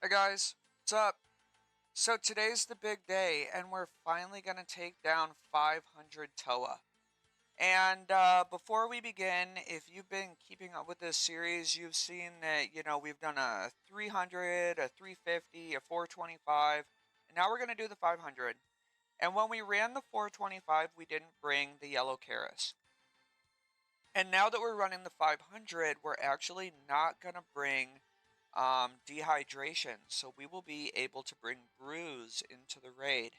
Hey guys, what's up? So today's the big day, and we're finally gonna take down 500 TOA. And before we begin, if you've been keeping up with this series, you've seen that we've done a 300, a 350, a 425, and now we're gonna do the 500. And when we ran the 425, we didn't bring the yellow Keris. And now that we're running the 500, we're actually not gonna bring dehydration, so we will be able to bring brews into the raid.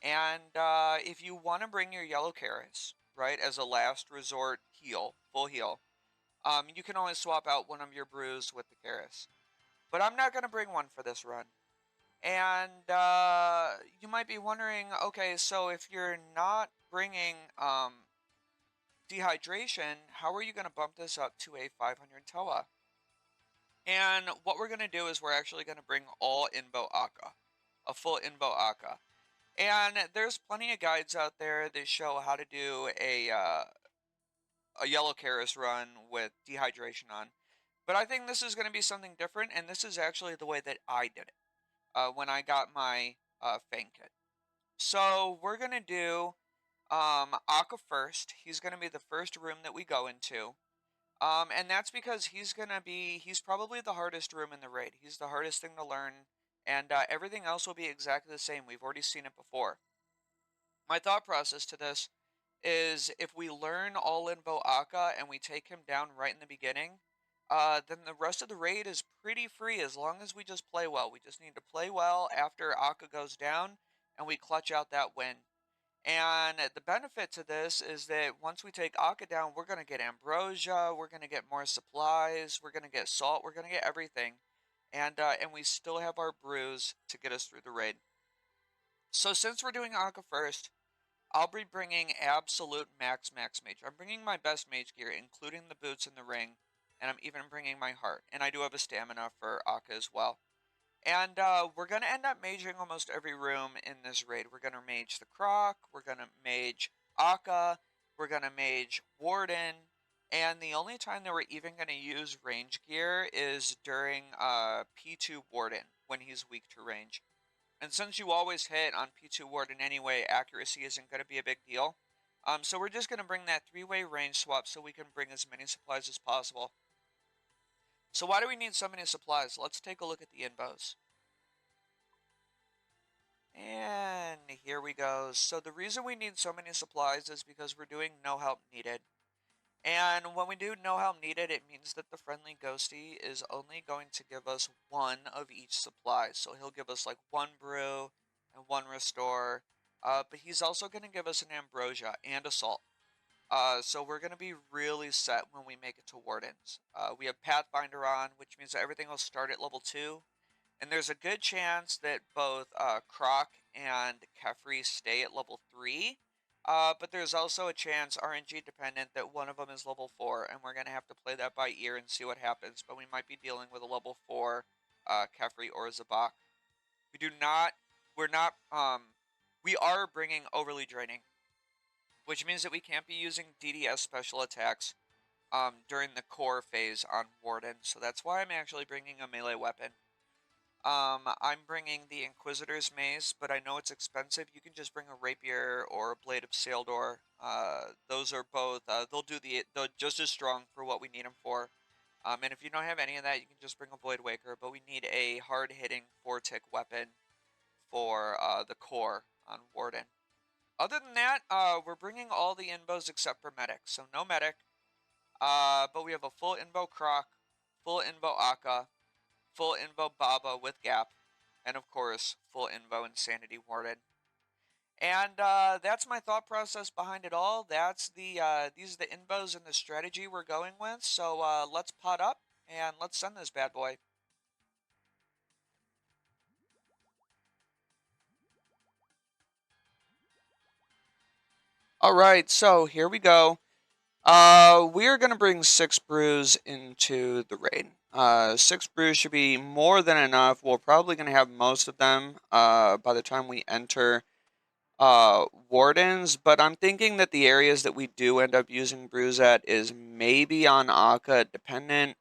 And if you want to bring your yellow Keris, right, as a last resort heal, full heal, you can always swap out one of your brews with the Keris. But I'm not going to bring one for this run. And you might be wondering, okay, so if you're not bringing dehydration, how are you going to bump this up to a 500 TOA? And what we're going to do is we're actually going to bring all Invo Akkha, a full Invo Akkha. And there's plenty of guides out there that show how to do a yellow Keris run with dehydration on. But I think this is going to be something different, and this is actually the way that I did it when I got my Fang Kit. So we're going to do Akkha first. He's going to be the first room that we go into. And that's because he's probably the hardest room in the raid. He's the hardest thing to learn, and everything else will be exactly the same. We've already seen it before. My thought process to this is if we learn all Invo Akkha and we take him down right in the beginning, then the rest of the raid is pretty free as long as we just play well. We just need to play well after Akkha goes down, and we clutch out that win. And the benefit to this is that once we take Akkha down, we're going to get ambrosia, we're going to get more supplies, we're going to get salt, we're going to get everything. And we still have our brews to get us through the raid. So since we're doing Akkha first, I'll be bringing absolute max mage. I'm bringing my best mage gear, including the boots and the ring, and I'm even bringing my heart. And I do have a stamina for Akkha as well. And we're going to end up maging almost every room in this raid. We're going to mage the Croc, we're going to mage Akkha, we're going to mage Warden, and the only time that we're even going to use range gear is during P2 Warden, when he's weak to range. And since you always hit on P2 Warden anyway, accuracy isn't going to be a big deal. So we're just going to bring that 3-way range swap so we can bring as many supplies as possible. So why do we need so many supplies? Let's take a look at the invos. And here we go. So the reason we need so many supplies is because we're doing no help needed. And when we do no help needed, it means that the friendly ghosty is only going to give us one of each supply. So he'll give us like one brew and one restore. But he's also going to give us an ambrosia and a salt. So we're going to be really set when we make it to Wardens. We have Pathfinder on, which means that everything will start at level 2. And there's a good chance that both Croc and Kephri stay at level 3. But there's also a chance, RNG dependent, that one of them is level 4. And we're going to have to play that by ear and see what happens. But we might be dealing with a level 4 Kephri or Zebak. We do not, we're not, we are bringing overly draining, which means that we can't be using DDS special attacks during the core phase on Warden. So that's why I'm actually bringing a melee weapon. I'm bringing the Inquisitor's Mace, but I know it's expensive. You can just bring a Rapier or a Blade of Saildor. Those are both, they're just as strong for what we need them for. And if you don't have any of that, you can just bring a Blade Waker, but we need a hard-hitting 4-tick weapon for the core on Warden. Other than that, we're bringing all the Invos except for Medic, so no Medic. But we have a full Invo Croc, full Invo Akkha, full Invo Baba with Gap, and of course, full Invo Insanity Warden. And that's my thought process behind it all. That's these are the invos and the strategy we're going with. So let's pot up and let's send this bad boy. All right, so here we go. We're gonna bring 6 brews into the raid. 6 brews should be more than enough. We're probably gonna have most of them by the time we enter Wardens, but I'm thinking that the areas that we do end up using brews at is maybe on Akkha dependent,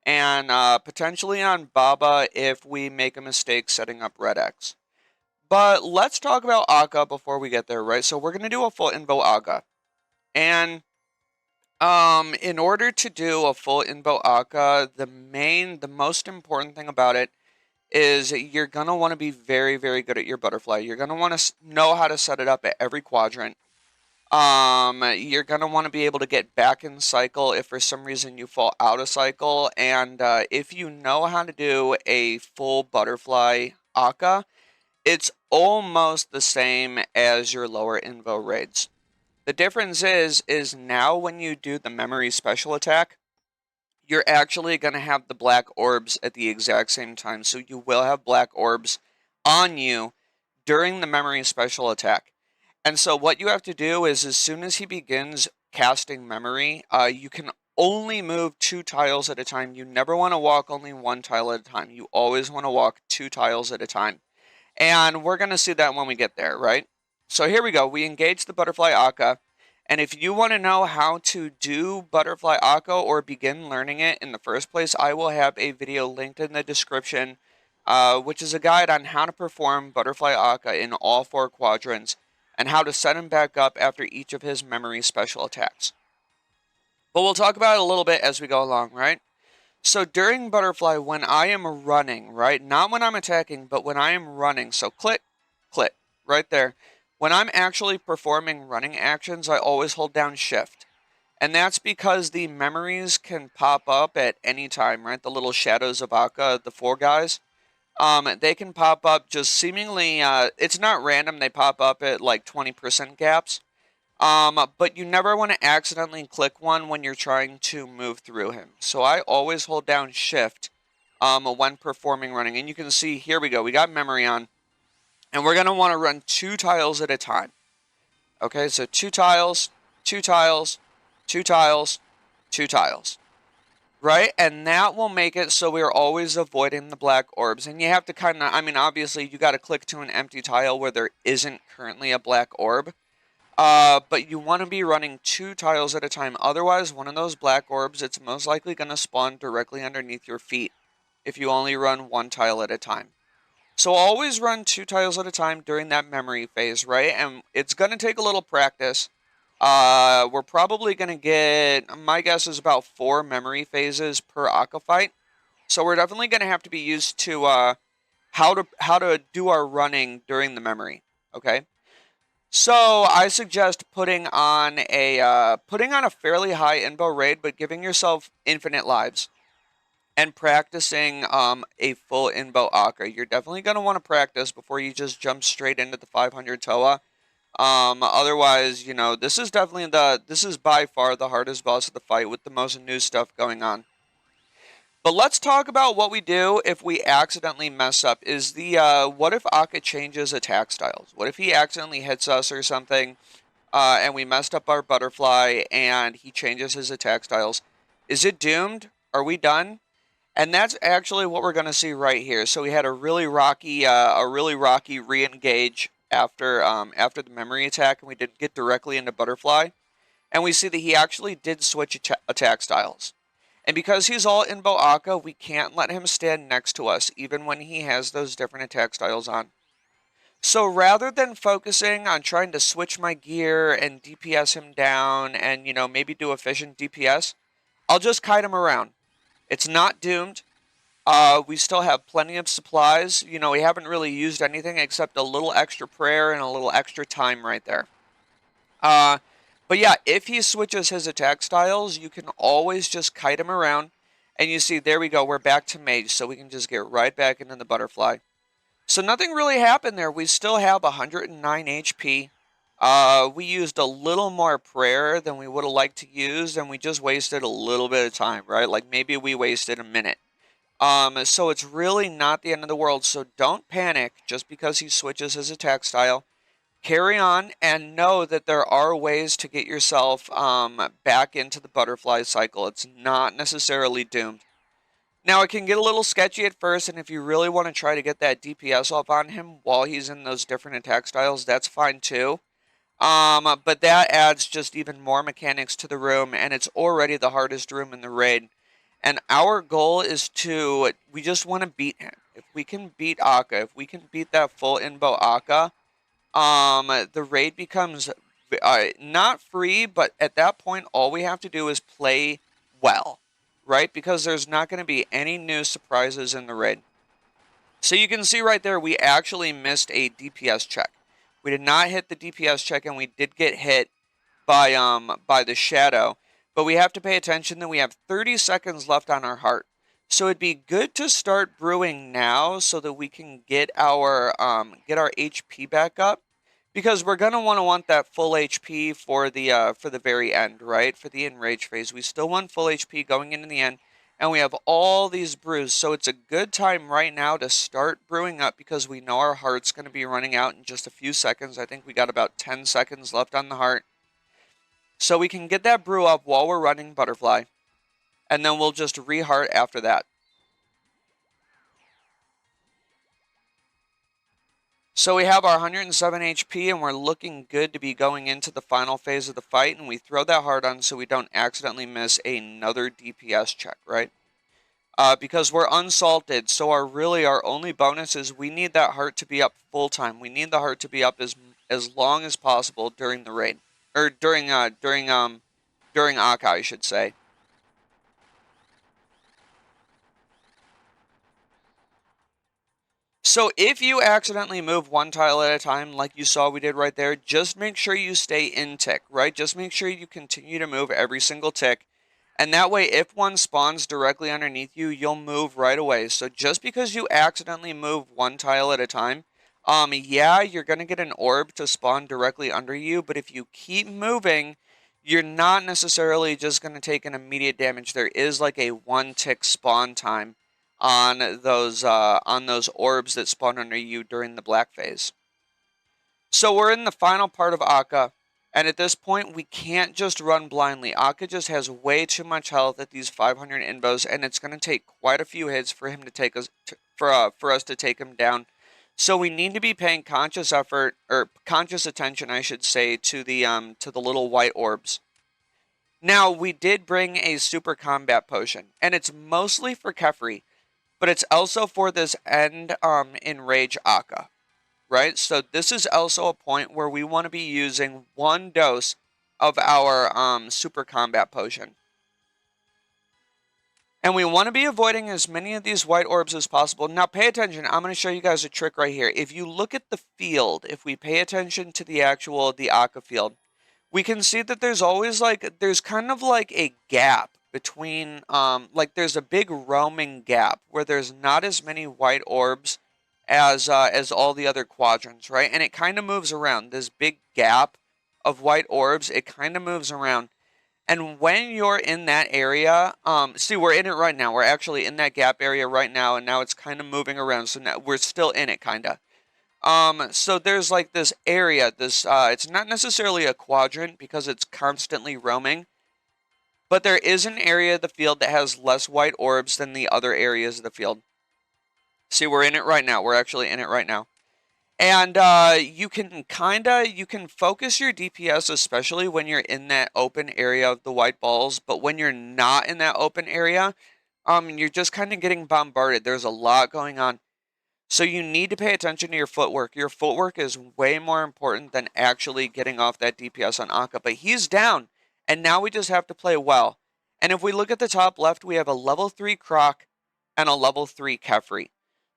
and potentially on Baba if we make a mistake setting up Red X. But let's talk about Akkha before we get there, right? So we're going to do a full Invo Akkha. And in order to do a full Invo Akkha, the most important thing about it is you're going to want to be very, very good at your butterfly. You're going to want to know how to set it up at every quadrant. You're going to want to be able to get back in cycle if for some reason you fall out of cycle. And if you know how to do a full Butterfly Akkha, it's almost the same as your lower Invo raids. The difference is now when you do the memory special attack, you're actually going to have the black orbs at the exact same time. So you will have black orbs on you during the memory special attack. And so what you have to do is as soon as he begins casting memory, you can only move 2 tiles at a time. You never want to walk only 1 tile at a time. You always want to walk 2 tiles at a time. And we're going to see that when we get there, right? So here we go. We engage the Butterfly Akkha. And if you want to know how to do Butterfly Akkha or begin learning it in the first place, I will have a video linked in the description, which is a guide on how to perform Butterfly Akkha in all 4 quadrants and how to set him back up after each of his memory special attacks. But we'll talk about it a little bit as we go along, right? So during Butterfly, when I am running, right, not when I'm attacking, but when I am running, so click, click, right there. When I'm actually performing running actions, I always hold down Shift. And that's because the memories can pop up at any time, right? The little shadows of Akkha, the 4 guys. They can pop up just seemingly, it's not random, they pop up at like 20% gaps. But you never want to accidentally click one when you're trying to move through him. So I always hold down Shift when performing running. And you can see, here we go, we got memory on. And we're going to want to run 2 tiles at a time. Okay, so 2 tiles, 2 tiles, 2 tiles, 2 tiles. Right? And that will make it so we're always avoiding the black orbs. And you have to kind of, I mean, obviously you got to click to an empty tile where there isn't currently a black orb. But you want to be running 2 tiles at a time. Otherwise, one of those black orbs, it's most likely going to spawn directly underneath your feet if you only run 1 tile at a time. So always run 2 tiles at a time during that memory phase, right? And it's going to take a little practice. We're probably going to get, my guess is about 4 memory phases per Akkha fight. So we're definitely going to have to be used to how to do our running during the memory, okay? So I suggest putting on a fairly high Invo raid, but giving yourself infinite lives and practicing a full Invo Akkha. You're definitely going to want to practice before you just jump straight into the 500 TOA. Otherwise, you know, this is by far the hardest boss of the fight with the most new stuff going on. But let's talk about what we do if we accidentally mess up. What if Akkha changes attack styles? What if he accidentally hits us or something, and we messed up our butterfly and he changes his attack styles? Is it doomed? Are we done? And that's actually what we're going to see right here. So we had a really rocky re-engage after the memory attack, and we didn't get directly into butterfly. And we see that he actually did switch attack styles. And because he's all Invo Akkha, we can't let him stand next to us, even when he has those different attack styles on. So rather than focusing on trying to switch my gear and DPS him down and, you know, maybe do efficient DPS, I'll just kite him around. It's not doomed. We still have plenty of supplies. You know, we haven't really used anything except a little extra prayer and a little extra time right there. But yeah, if he switches his attack styles, you can always just kite him around. And you see, there we go, we're back to mage, so we can just get right back into the butterfly. So nothing really happened there. We still have 109 HP. We used a little more prayer than we would have liked to use, and we just wasted a little bit of time, right? Like maybe we wasted a minute. So it's really not the end of the world, so don't panic just because he switches his attack style. Carry on and know that there are ways to get yourself back into the butterfly cycle. It's not necessarily doomed. Now, it can get a little sketchy at first, and if you really want to try to get that DPS off on him while he's in those different attack styles, that's fine too. But that adds just even more mechanics to the room, and it's already the hardest room in the raid. And our goal is we just want to beat him. If we can beat Akkha, if we can beat that full Invo Akkha, the raid becomes not free, but at that point, all we have to do is play well, right? Because there's not going to be any new surprises in the raid. So you can see right there, we actually missed a DPS check. We did not hit the DPS check, and we did get hit by the shadow. But we have to pay attention that we have 30 seconds left on our heart. So it'd be good to start brewing now so that we can get our HP back up, because we're gonna want that full HP for the very end, right? For the enrage phase, we still want full HP going into the end, and we have all these brews. So it's a good time right now to start brewing up, because we know our heart's gonna be running out in just a few seconds. I think we got about 10 seconds left on the heart. So we can get that brew up while we're running Butterfly, and then we'll just re-heart after that. So we have our 107 HP, and we're looking good to be going into the final phase of the fight, and we throw that heart on so we don't accidentally miss another DPS check, right? Because we're unsalted, so our only bonus is we need that heart to be up full time. We need the heart to be up as long as possible during the raid, or during Akkha, I should say. So if you accidentally move one tile at a time, like you saw we did right there, just make sure you stay in tick, right? Just make sure you continue to move every single tick. And that way, if one spawns directly underneath you, you'll move right away. So just because you accidentally move one tile at a time, yeah, you're going to get an orb to spawn directly under you. But if you keep moving, you're not necessarily just going to take an immediate damage. There is like a 1 tick spawn time on those orbs that spawn under you during the black phase. So we're in the final part of Akkha, and at this point we can't just run blindly. Akkha just has way too much health at these 500 invos, and it's going to take quite a few hits for him to take us for us to take him down. So we need to be paying conscious effort, or conscious attention, I should say, to the little white orbs. Now, we did bring a super combat potion, and it's mostly for Kephri, but it's also for this end enrage Akkha, right? So this is also a point where we want to be using 1 dose of our super combat potion. And we want to be avoiding as many of these white orbs as possible. Now pay attention, I'm going to show you guys a trick right here. If you look at the field, if we pay attention to the Akkha field, we can see that there's always there's kind of like a gap between, like there's a big roaming gap where there's not as many white orbs as all the other quadrants, right? And it kind of moves around. This big gap of white orbs, it kind of moves around. And when you're in that area, see, we're in it right now. We're actually in that gap area right now, and now it's kind of moving around. So now we're still in it, kind of. So there's like this area, it's not necessarily a quadrant because it's constantly roaming, but there is an area of the field that has less white orbs than the other areas of the field. See, we're in it right now. We're actually in it right now. And you can focus your DPS, especially when you're in that open area of the white balls, but when you're not in that open area, you're just kind of getting bombarded. There's a lot going on. So you need to pay attention to your footwork. Your footwork is way more important than actually getting off that DPS on Akkha. But he's down, and now we just have to play well. And if we look at the top left, we have a level 3 Croc and a level 3 Kephri.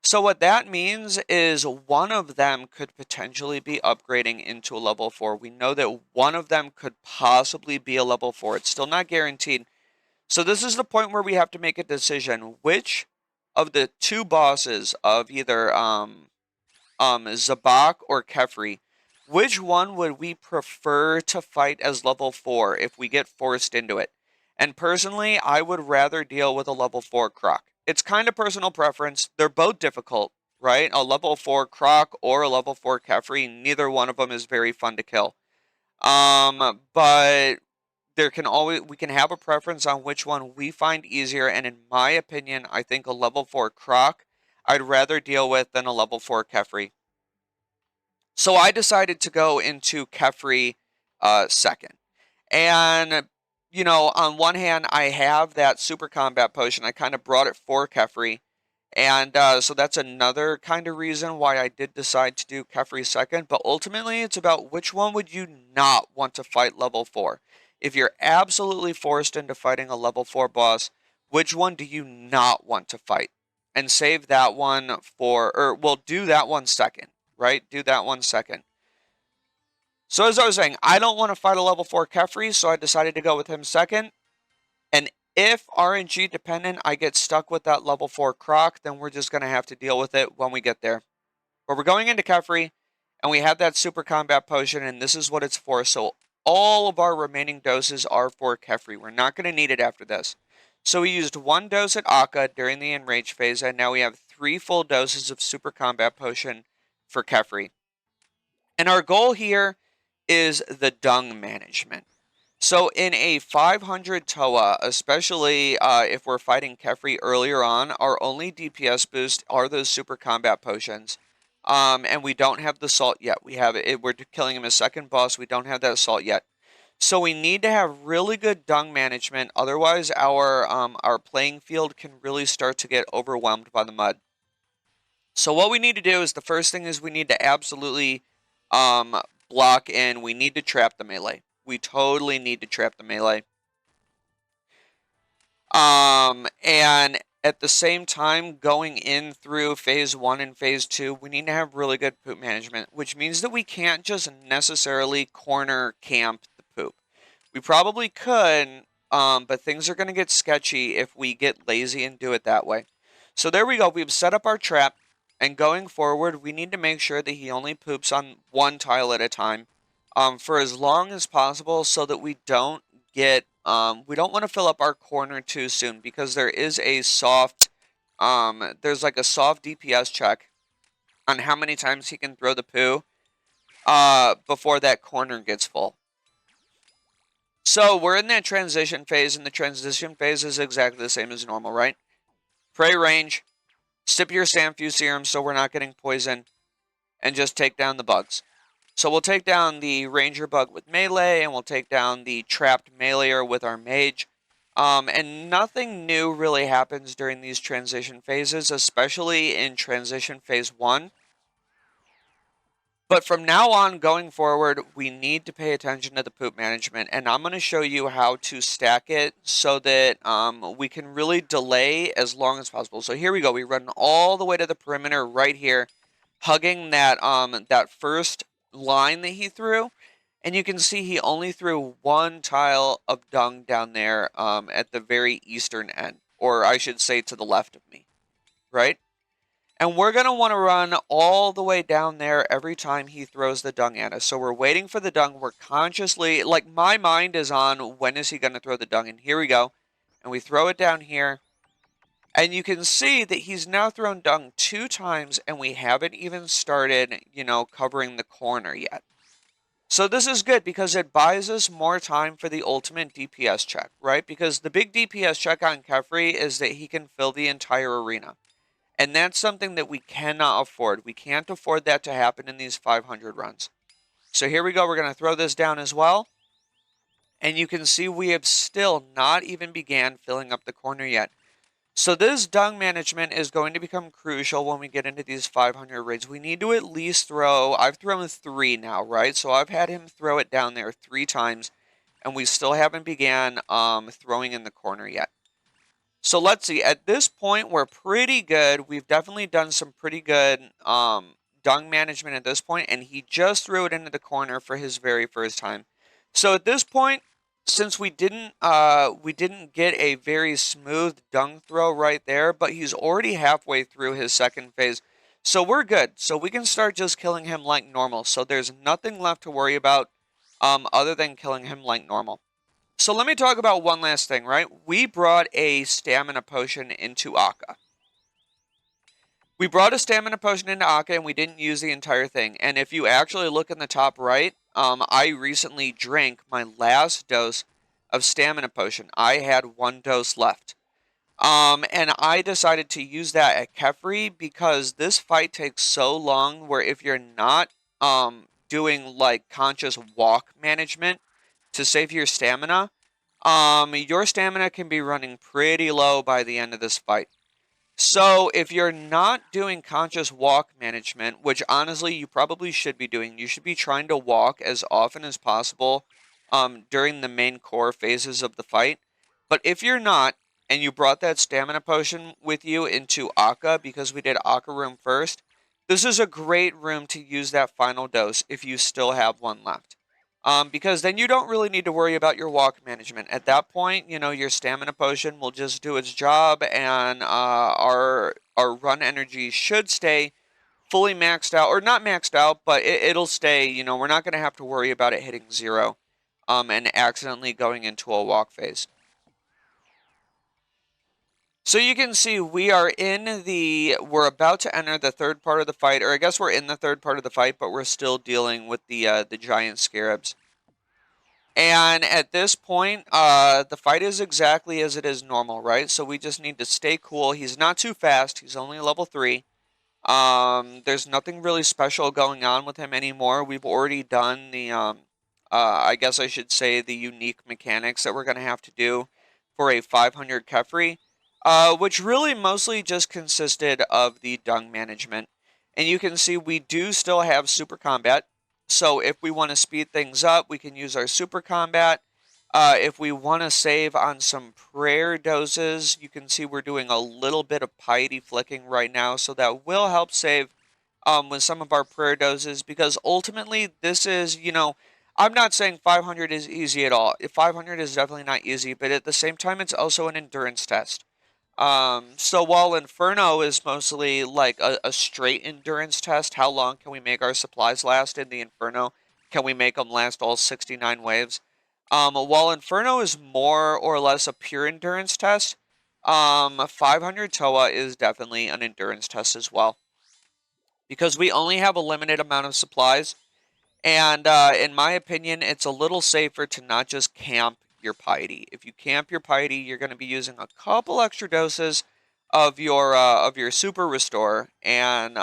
So what that means is one of them could potentially be upgrading into a level 4. We know that one of them could possibly be a level 4. It's still not guaranteed. So this is the point where we have to make a decision. Which of the 2 bosses of either Zebak or Kephri, which one would we prefer to fight as level 4 if we get forced into it? And personally, I would rather deal with a level 4 Croc. It's kind of personal preference. They're both difficult, right? A level 4 Croc or a level 4 Kephri, neither one of them is very fun to kill. But we can have a preference on which one we find easier, and in my opinion, I think a level 4 Croc I'd rather deal with than a level 4 Kephri. So I decided to go into Kephri second. And you know, on one hand, I have that super combat potion. I kind of brought it for Kephri. And so that's another kind of reason why I did decide to do Kephri second. But ultimately, it's about which one would you not want to fight level 4. If you're absolutely forced into fighting a level 4 boss, which one do you not want to fight? And save that one for, or well, do that one second, right? Do that one second. So as I was saying, I don't want to fight a level 4 Kephri, so I decided to go with him second. And if RNG dependent, I get stuck with that level 4 Croc, then we're just going to have to deal with it when we get there. But we're going into Kephri, and we have that super combat potion, and this is what it's for. So all of our remaining doses are for Kephri. We're not going to need it after this. So we used 1 dose at Akkha during the Enrage phase, and now we have 3 full doses of super combat potion for Kephri. And our goal here is the dung management. So in a 500 TOA, especially if we're fighting Kephri earlier on, our only DPS boost are those super combat potions. And we don't have the salt yet. We have it. We're killing him as second boss. We don't have that salt yet. So we need to have really good dung management. Otherwise, our playing field can really start to get overwhelmed by the mud. So what we need to do is the first thing is we need to absolutely block in. We need to trap the melee. We totally need to trap the melee. And at the same time, going in through phase 1 and phase 2, we need to have really good poop management, which means that we can't just necessarily corner camp the poop. We probably could, but things are going to get sketchy if we get lazy and do it that way. So there we go. We've set up our trap, and going forward, we need to make sure that he only poops on 1 tile at a time. For as long as possible, so that we don't get, we don't want to fill up our corner too soon, because there is a soft, there's like a soft DPS check on how many times he can throw the poo, before that corner gets full. So we're in that transition phase, and the transition phase is exactly the same as normal, right? Pray range, sip your Sandfuse serum so we're not getting poisoned, and just take down the bugs. So we'll take down the Ranger Bug with Melee, and we'll take down the Trapped Meleeer with our Mage. And nothing new really happens during these transition phases, especially in Transition Phase 1. But from now on, going forward, we need to pay attention to the poop management, and I'm going to show you how to stack it so that we can really delay as long as possible. So here we go. We run all the way to the perimeter right here, hugging that that first line that he threw, and you can see he only threw 1 tile of dung down there at the very eastern end, or I should say to the left of me, right? And we're going to want to run all the way down there every time he throws the dung at us. So we're waiting for the dung. We're consciously, like my mind is on when is he going to throw the dung, and here we go. And we throw it down here. And you can see that he's now thrown dung 2 times, and we haven't even started, you know, covering the corner yet. So this is good because it buys us more time for the ultimate DPS check, right? Because the big DPS check on Kephri is that he can fill the entire arena. And that's something that we cannot afford. We can't afford that to happen in these 500 runs. So here we go. We're going to throw this down as well. And you can see we have still not even began filling up the corner yet. So this dung management is going to become crucial when we get into these 500 raids. We need to at least throw, I've thrown 3 now, right? So I've had him throw it down there 3 times, and we still haven't began throwing in the corner yet. So let's see, at this point, we're pretty good. We've definitely done some pretty good dung management at this point, and he just threw it into the corner for his very first time. So at this point, since we didn't get a very smooth dung throw right there, but he's already halfway through his second phase. So we're good. So we can start just killing him like normal. So there's nothing left to worry about other than killing him like normal. So let me talk about one last thing, right? We brought a stamina potion into Akkha. We brought a stamina potion into Akkha, and we didn't use the entire thing. And if you actually look in the top right, I recently drank my last dose of stamina potion. I had 1 dose left. And I decided to use that at Kephri because this fight takes so long where if you're not doing like conscious walk management to save your stamina, your stamina can be running pretty low by the end of this fight. So if you're not doing conscious walk management, which honestly you probably should be doing, you should be trying to walk as often as possible during the main core phases of the fight. But if you're not, and you brought that stamina potion with you into Akkha, because we did Akkha room first, this is a great room to use that final dose if you still have one left. Because then you don't really need to worry about your walk management. At that point, you know, your stamina potion will just do its job, and our run energy should stay fully maxed out, or not maxed out, but it'll stay, you know, we're not going to have to worry about it hitting 0 and accidentally going into a walk phase. So you can see we're about to enter the third part of the fight, or I guess we're in the third part of the fight, but we're still dealing with the giant scarabs. And at this point, the fight is exactly as it is normal, right? So we just need to stay cool. He's not too fast. He's only level 3. There's nothing really special going on with him anymore. We've already done the, I guess I should say, the unique mechanics that we're going to have to do for a 500 Kephri, which really mostly just consisted of the dung management. And you can see we do still have super combat. So if we want to speed things up, we can use our super combat. If we want to save on some prayer doses, you can see we're doing a little bit of piety flicking right now, so that will help save with some of our prayer doses, because ultimately this is, you know, I'm not saying 500 is easy at all. 500 is definitely not easy, but at the same time, it's also an endurance test. So while Inferno is mostly like a straight endurance test, how long can we make our supplies last in the Inferno? Can we make them last all 69 waves? While Inferno is more or less a pure endurance test, 500 TOA is definitely an endurance test as well. Because we only have a limited amount of supplies, and in my opinion, it's a little safer to not just camp your piety. If you camp your piety, you're going to be using a couple extra doses of your super restore, and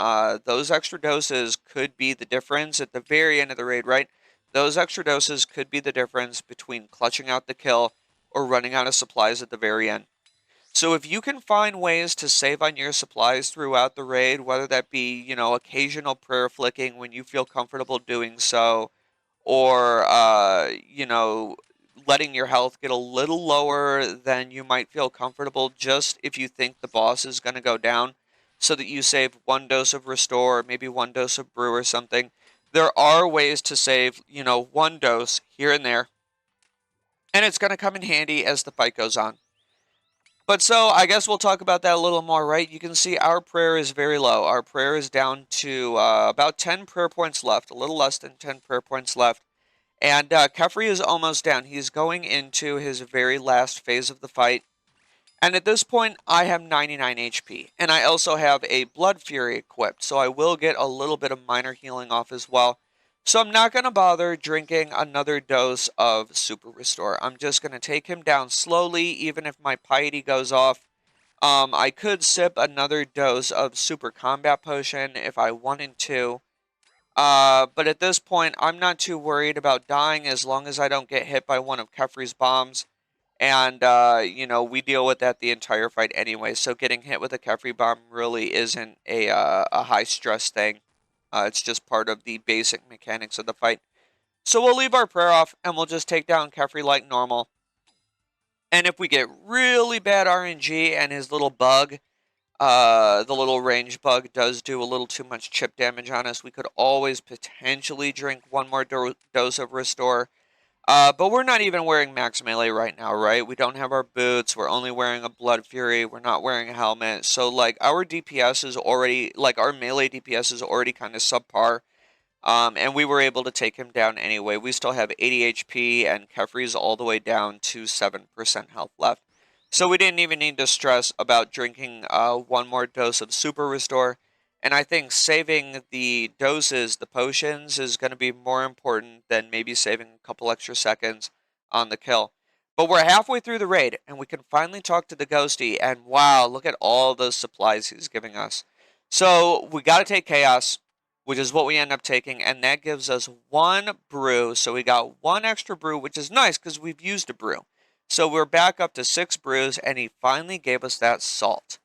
those extra doses could be the difference at the very end of the raid, right? Those extra doses could be the difference between clutching out the kill or running out of supplies at the very end. So if you can find ways to save on your supplies throughout the raid, whether that be, you know, occasional prayer flicking when you feel comfortable doing so, or you know, letting your health get a little lower than you might feel comfortable, just if you think the boss is going to go down, so that you save 1 dose of restore, maybe 1 dose of brew or something. There are ways to save, you know, 1 dose here and there, and it's going to come in handy as the fight goes on. But so I guess we'll talk about that a little more, right? You can see our prayer is very low. Our prayer is down to about 10 prayer points left, a little less than 10 prayer points left. And Kephri is almost down. He's going into his very last phase of the fight. And at this point, I have 99 HP. And I also have a Blood Fury equipped, so I will get a little bit of minor healing off as well. So I'm not going to bother drinking another dose of Super Restore. I'm just going to take him down slowly, even if my piety goes off. I could sip another dose of Super Combat Potion if I wanted to. But at this point, I'm not too worried about dying as long as I don't get hit by one of Kephri's bombs. And, you know, we deal with that the entire fight anyway. So getting hit with a Kephri bomb really isn't a high stress thing. It's just part of the basic mechanics of the fight. So we'll leave our prayer off and we'll just take down Kephri like normal. And if we get really bad RNG and his little bug, the little range bug does do a little too much chip damage on us, we could always potentially drink 1 more dose of restore. But we're not even wearing max melee right now, right? We don't have our boots. We're only wearing a Blood Fury. We're not wearing a helmet. So, like, our DPS is already, like, our melee DPS is already kind of subpar. And we were able to take him down anyway. We still have 80 HP, and Kephri's all the way down to 7% health left. So we didn't even need to stress about drinking 1 more dose of Super Restore. And I think saving the doses, the potions, is going to be more important than maybe saving a couple extra seconds on the kill. But we're halfway through the raid, and we can finally talk to the Ghosty, and wow, look at all those supplies he's giving us. So we got to take Chaos, which is what we end up taking, and that gives us 1 brew. So we got 1 extra brew, which is nice because we've used a brew. So we're back up to 6 brews, and he finally gave us that salt,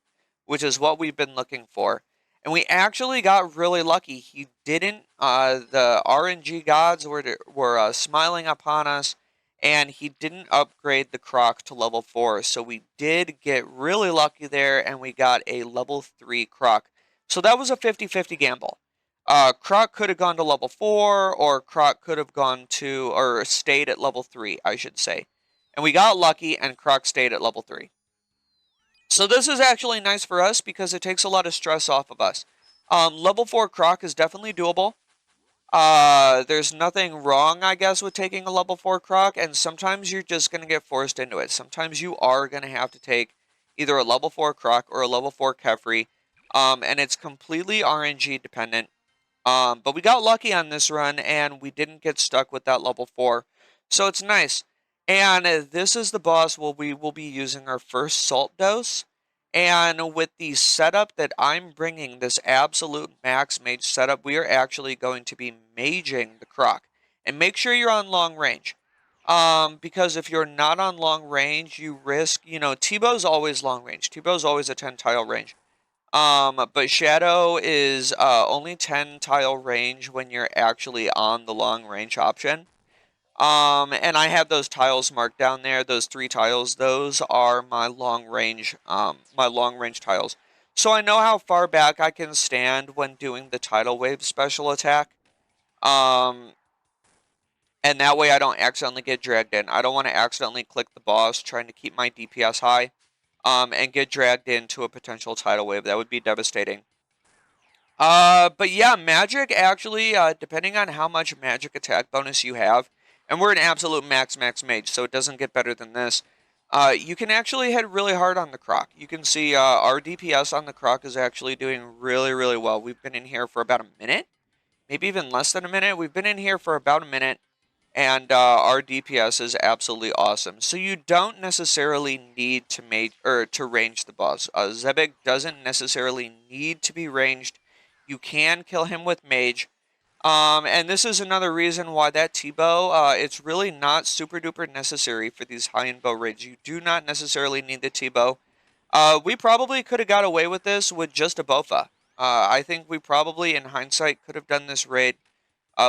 which is what we've been looking for. And we actually got really lucky. He didn't, the RNG gods were smiling upon us, and he didn't upgrade the Croc to level 4. So we did get really lucky there, and we got a level 3 Croc. So that was a 50-50 gamble. Croc could have gone to level 4, or Croc could have gone to, or stayed at level 3, I should say. And we got lucky, and Croc stayed at level 3. So this is actually nice for us because it takes a lot of stress off of us. Level 4 Croc is definitely doable. There's nothing wrong, I guess, with taking a level 4 Croc, and sometimes you're just going to get forced into it. Sometimes you are going to have to take either a level 4 Croc or a level 4 Kephri, and it's completely RNG dependent. But we got lucky on this run, and we didn't get stuck with that level 4. So it's nice. And this is the boss where we will be using our first salt dose. And with the setup that I'm bringing, this absolute max mage setup, we are actually going to be maging the Croc. And make sure you're on long range. Because if you're not on long range, you risk, T-Bow's always long range. T-Bow's always a 10 tile range. But Shadow is only 10 tile range when you're actually on the long range option. And I have those tiles marked down there. Those 3 tiles, those are my long range tiles. So I know how far back I can stand when doing the tidal wave special attack. And that way I don't accidentally get dragged in. I don't want to accidentally click the boss trying to keep my DPS high. And get dragged into a potential tidal wave. That would be devastating. But yeah, magic actually, depending on how much magic attack bonus you have, and we're an absolute max mage, so it doesn't get better than this. You can actually hit really hard on the Croc. You can see our DPS on the Croc is actually doing really well. We've been in here for about a minute, maybe even less than a minute. We've been in here for about a minute, and our DPS is absolutely awesome. So you don't necessarily need to range the boss. Zebak doesn't necessarily need to be ranged. You can kill him with mage. And this is another reason why that T-bow, it's really not super duper necessary for these high in bow raids. You do not necessarily need the T-bow. We probably could have got away with this with just a Bofa. I think we probably, in hindsight, could have done this raid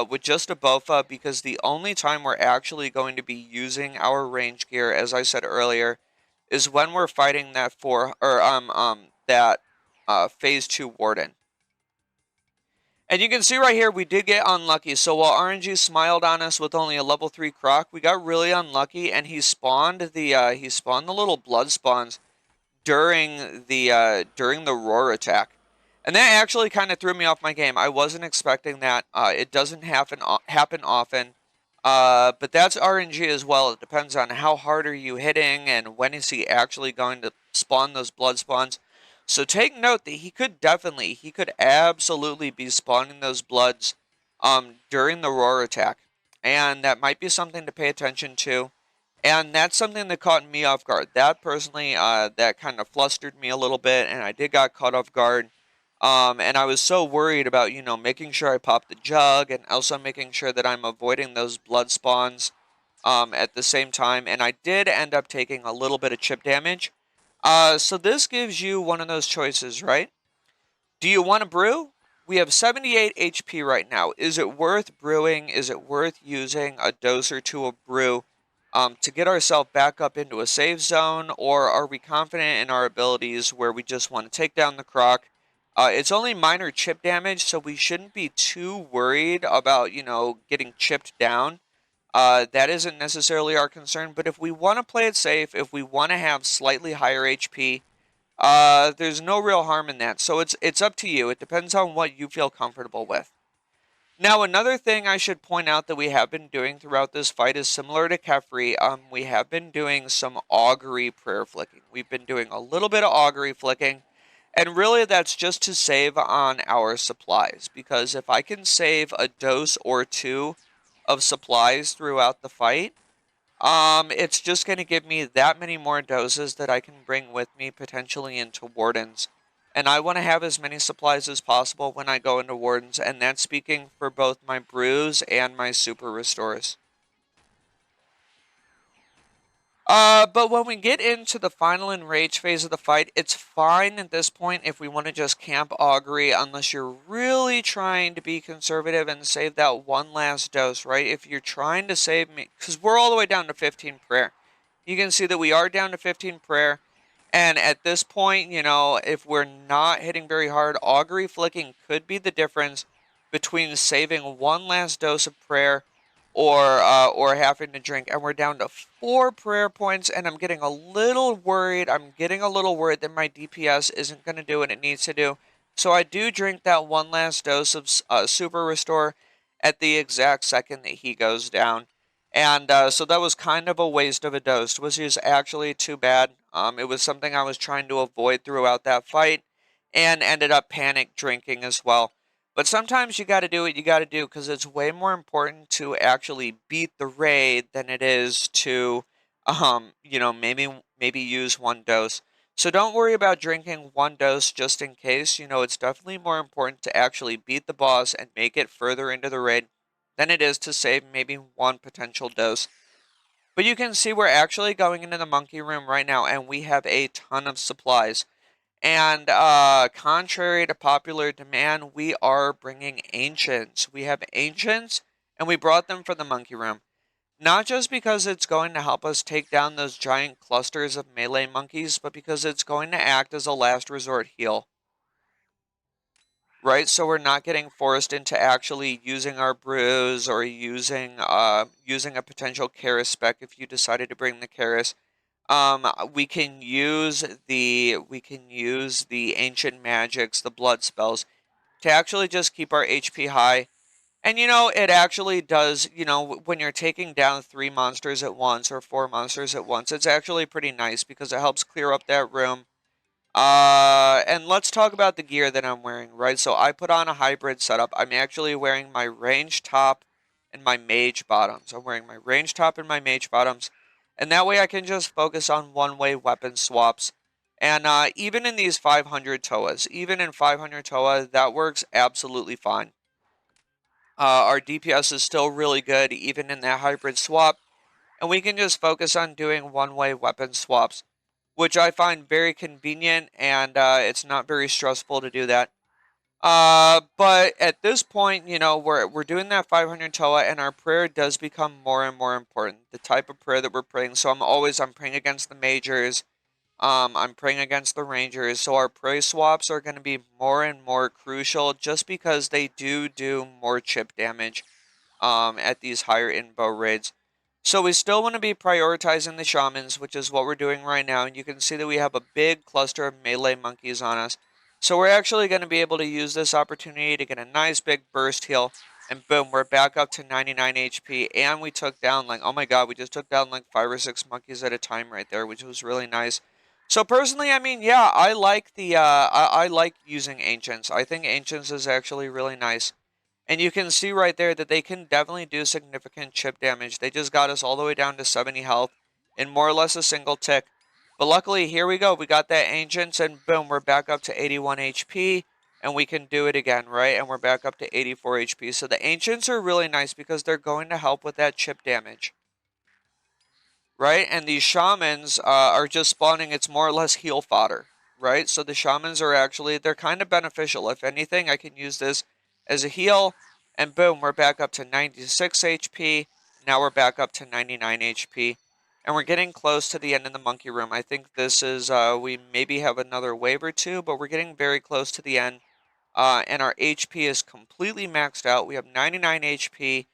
with just a Bofa, because the only time we're actually going to be using our range gear, as I said earlier, is when we're fighting that phase 2 Warden. And you can see right here, we did get unlucky. So while RNG smiled on us with only a level 3 Croc, we got really unlucky, and he spawned the little blood spawns during the roar attack. And that actually kind of threw me off my game. I wasn't expecting that. It doesn't happen often. But that's RNG as well. It depends on how hard are you hitting and when is he actually going to spawn those blood spawns. So take note that he could absolutely be spawning those bloods during the roar attack. And that might be something to pay attention to. And that's something that caught me off guard. That personally, that kind of flustered me a little bit, and I did got caught off guard. And I was so worried about, making sure I pop the jug, and also making sure that I'm avoiding those blood spawns at the same time. And I did end up taking a little bit of chip damage. So this gives you one of those choices, right? Do you want to brew? We have 78 HP right now. Is it worth brewing? Is it worth using a dose or two of brew to get ourselves back up into a safe zone? Or are we confident in our abilities where we just want to take down the Croc? It's only minor chip damage, so we shouldn't be too worried about, getting chipped down. That isn't necessarily our concern, but if we want to play it safe, if we want to have slightly higher HP, there's no real harm in that. So it's up to you. It depends on what you feel comfortable with. Now, another thing I should point out that we have been doing throughout this fight is similar to Kephri. We have been doing some augury prayer flicking. We've been doing a little bit of augury flicking, and really that's just to save on our supplies. Because if I can save a dose or two of supplies throughout the fight, it's just going to give me that many more doses that I can bring with me potentially into Wardens. And I want to have as many supplies as possible when I go into Wardens, and that's speaking for both my brews and my super restores. But when we get into the final enrage phase of the fight, it's fine at this point if we want to just camp augury, unless you're really trying to be conservative and save that one last dose, right? If you're trying to save me, because we're all the way down to 15 prayer. You can see that we are down to 15 prayer. And at this point, you know, if we're not hitting very hard, augury flicking could be the difference between saving one last dose of prayer or having to drink. And we're down to 4 prayer points, and I'm getting a little worried. I'm getting a little worried that my DPS isn't going to do what it needs to do. So I do drink that one last dose of Super Restore at the exact second that he goes down. And so that was kind of a waste of a dose, which is actually too bad. It was something I was trying to avoid throughout that fight, and ended up panic drinking as well. But sometimes you got to do what you got to do, because it's way more important to actually beat the raid than it is to, you know, maybe use one dose. So don't worry about drinking one dose just in case. You know, it's definitely more important to actually beat the boss and make it further into the raid than it is to save maybe one potential dose. But you can see we're actually going into the monkey room right now, and we have a ton of supplies. And contrary to popular demand, we are bringing ancients. We have ancients, and we brought them for the monkey room. Not just because it's going to help us take down those giant clusters of melee monkeys, but because it's going to act as a last resort heal. Right, so we're not getting forced into actually using our brews or using a potential Keris spec if you decided to bring the Keris. We can use the ancient magics, the blood spells, to actually just keep our HP high. And you know, it actually does, you know, when you're taking down 3 monsters at once or 4 monsters at once, it's actually pretty nice because it helps clear up that room. And let's talk about the gear that I'm wearing, right? So I put on a hybrid setup. I'm actually wearing my range top and my mage bottoms. I'm wearing my range top and my mage bottoms. And that way I can just focus on one-way weapon swaps. And even in these 500 TOAs, even in 500 TOA, that works absolutely fine. Our DPS is still really good, even in that hybrid swap. And we can just focus on doing one-way weapon swaps, which I find very convenient, and it's not very stressful to do that. But at this point, you know, we're doing that 500 TOA, and our prayer does become more and more important. The type of prayer that we're praying. So I'm praying against the majors. I'm praying against the rangers. So our pray swaps are going to be more and more crucial, just because they do more chip damage at these higher invo raids. So we still want to be prioritizing the shamans, which is what we're doing right now. And you can see that we have a big cluster of melee monkeys on us. So we're actually going to be able to use this opportunity to get a nice big burst heal. And boom, we're back up to 99 HP. And we took down like, oh my god, we just took down like 5 or 6 monkeys at a time right there, which was really nice. So personally, I mean, yeah, I like I like using ancients. I think ancients is actually really nice. And you can see right there that they can definitely do significant chip damage. They just got us all the way down to 70 health in more or less a single tick. But luckily, here we go. We got that Ancients, and boom, we're back up to 81 HP. And we can do it again, right? And we're back up to 84 HP. So the Ancients are really nice because they're going to help with that chip damage. Right? And these Shamans are just spawning. It's more or less heal fodder. Right? So the Shamans are actually, they're kind of beneficial. If anything, I can use this as a heal, and boom, we're back up to 96 HP. Now we're back up to 99 HP. And we're getting close to the end of the monkey room. I think this is, we maybe have another wave or two, but we're getting very close to the end. And our HP is completely maxed out. We have 99 HP,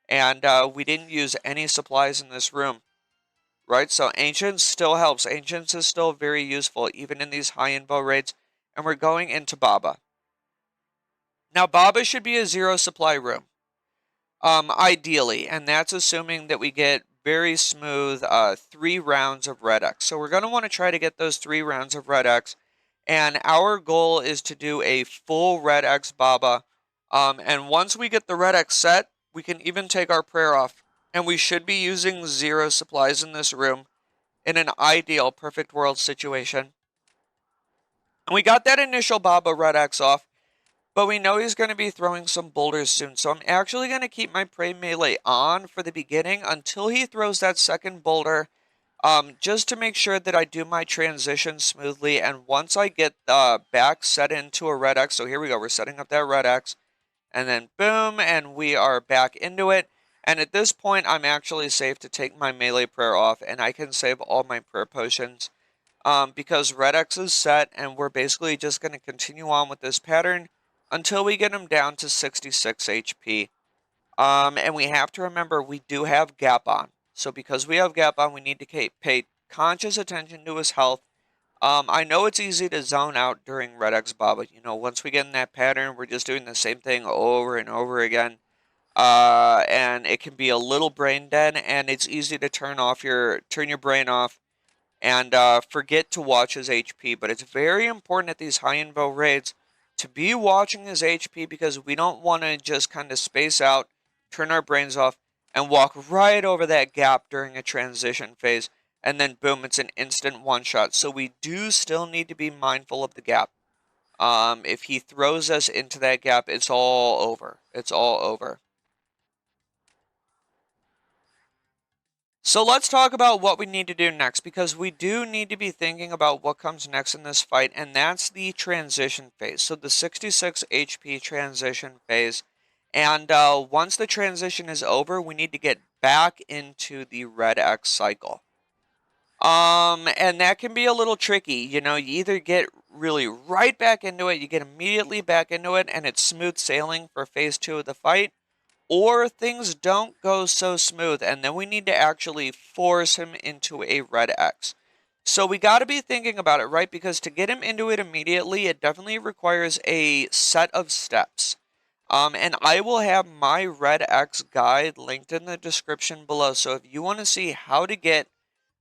and we didn't use any supplies in this room. Right, so Ancients still helps. Ancients is still very useful, even in these high invo raids. And we're going into Baba. Now, Baba should be a 0 supply room, ideally, and that's assuming that we get very smooth 3 rounds of Red X. So we're going to want to try to get those 3 rounds of Red X, and our goal is to do a full Red X Baba. And once we get the Red X set, we can even take our prayer off, and we should be using 0 supplies in this room in an ideal perfect world situation. And we got that initial Baba Red X off, but we know he's going to be throwing some boulders soon, so I'm actually going to keep my prey melee on for the beginning until he throws that second boulder. just to make sure that I do my transition smoothly. And once I get the back set into a red X, so here we go, we're setting up that red X, and then boom, and we are back into it. And at this point, I'm actually safe to take my melee prayer off, and I can save all my prayer potions. Because red X is set, and we're basically just going to continue on with this pattern until we get him down to 66 HP. And we have to remember we do have gap on. So because we have gap on, we need to pay conscious attention to his health. I know it's easy to zone out during Red X Baba. You know, once we get in that pattern, we're just doing the same thing over and over again. And it can be a little brain dead, and it's easy to turn your brain off and forget to watch his HP. But it's very important at these high invo raids to be watching his HP, because we don't want to just kind of space out, turn our brains off, and walk right over that gap during a transition phase, and then boom, it's an instant one-shot. So we do still need to be mindful of the gap. If he throws us into that gap, it's all over. It's all over. So let's talk about what we need to do next, because we do need to be thinking about what comes next in this fight, and that's the transition phase. So the 66 HP transition phase. And once the transition is over, we need to get back into the red X cycle. And that can be a little tricky. You know, you either get really right back into it, you get immediately back into it, and it's smooth sailing for phase 2 of the fight, or things don't go so smooth, and then we need to actually force him into a red X. So we got to be thinking about it, right? Because to get him into it immediately, it definitely requires a set of steps. And I will have my red X guide linked in the description below. So if you want to see how to get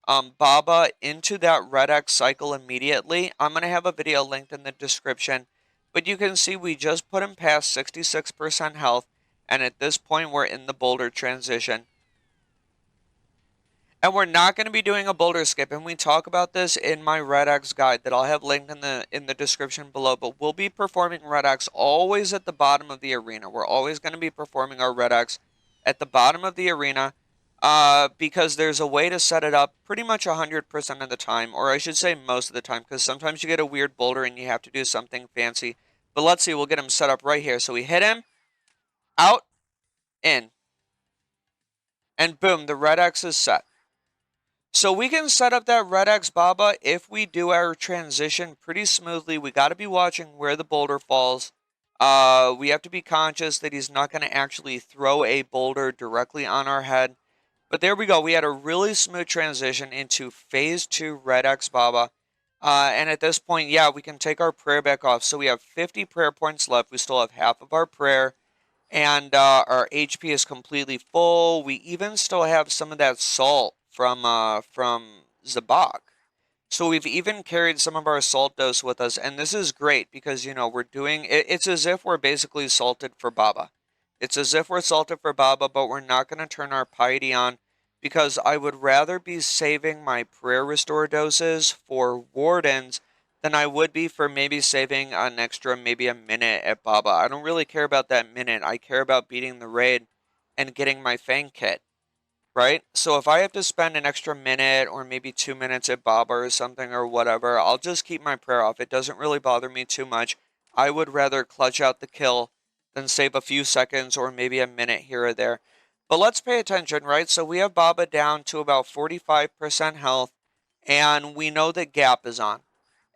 Baba into that red X cycle immediately, I'm going to have a video linked in the description. But you can see we just put him past 66% health, and at this point we're in the boulder transition. And we're not going to be doing a boulder skip, and we talk about this in my Red X guide that I'll have linked in the description below, but we'll be performing Red X always at the bottom of the arena. We're always going to be performing our Red X at the bottom of the arena, because there's a way to set it up pretty much 100% of the time, or I should say most of the time, because sometimes you get a weird boulder and you have to do something fancy. But let's see, we'll get him set up right here. So we hit him, out, in, and boom, the Red X is set. So we can set up that Red X Baba if we do our transition pretty smoothly. We got to be watching where the boulder falls. We have to be conscious that he's not going to actually throw a boulder directly on our head. But there we go. We had a really smooth transition into phase 2 Red X Baba. And at this point, yeah, we can take our prayer back off. So we have 50 prayer points left. We still have half of our prayer. And our HP is completely full. We even still have some of that salt from Zebak. So we've even carried some of our salt dose with us, and this is great because, you know, we're doing it, it's as if we're basically salted for Baba. It's as if we're salted for Baba, but we're not going to turn our piety on, because I would rather be saving my prayer restore doses for Wardens than I would be for maybe saving an extra maybe a minute at Baba. I don't really care about that minute. I care about beating the raid and getting my Fang Kit. Right? So if I have to spend an extra minute or maybe 2 minutes at Baba or something or whatever, I'll just keep my prayer off. It doesn't really bother me too much. I would rather clutch out the kill than save a few seconds or maybe a minute here or there. But let's pay attention, right? So we have Baba down to about 45% health, and we know that gap is on.